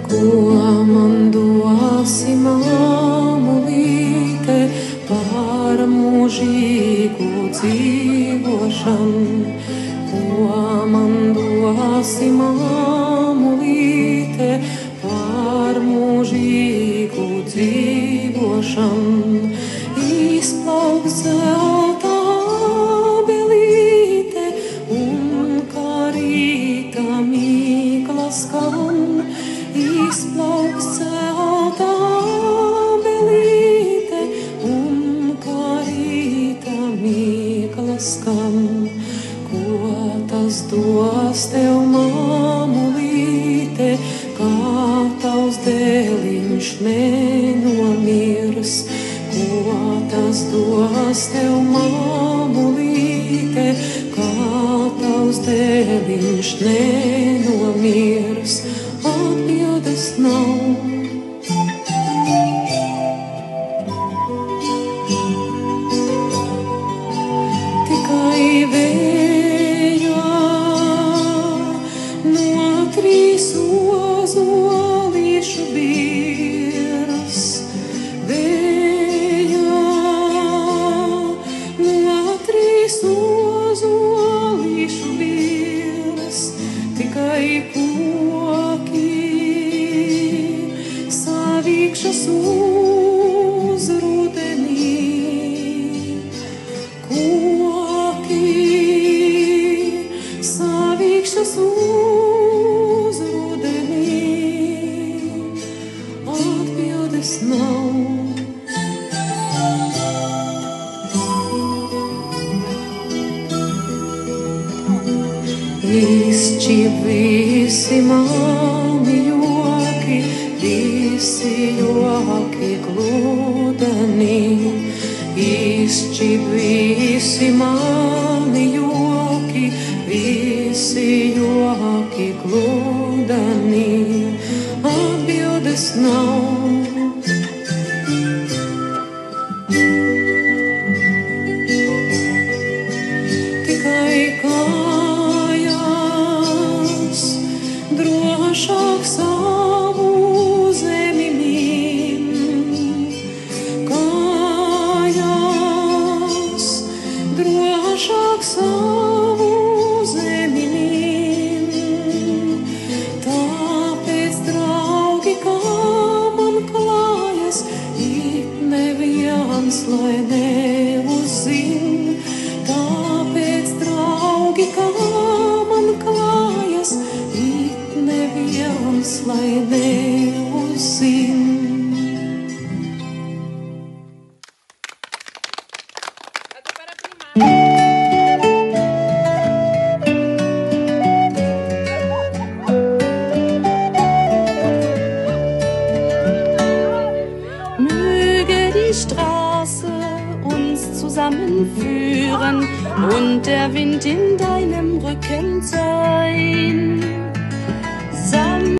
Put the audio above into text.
Ko man dosi mamulīte par mūžīgu dzīvošanu? Ko man dosi mamulīte par mūžīgu dzīvošanu? Izplauks zelta abelīte un karīta mīkla skan. Izplauks zelta abelīte un karīta mīkla skan. Ko tas dos tev, mamulīte, kā tavs dēliņš nenomirs? Ko tas dos tev, mamulīte, kā tavs dēliņš nenomirs? Atbildes nav. Tikai vējā no trīs ozolīšu biras. Vējā no trīs ozolīšu biras. Tikai savīkšas uz rudenī, koki savīkšas uz rudenī. Atbildes nav. Izšķib visi mani joki, visi joki gludeni. Izšķib visi mani joki, visi joki gludeni. Atbildes nav. Tikai kājās drošāk savu zemi min. Kājās drošāk savu zemi min. Tāpēc, draugi, kā man klājas, it neviens lai neuzzin. Tāpēc, draugi, kā man klājas, it neviens lai neuzzin. Möge die Straße uns zusammenführen und der Wind in deinem Rücken sein.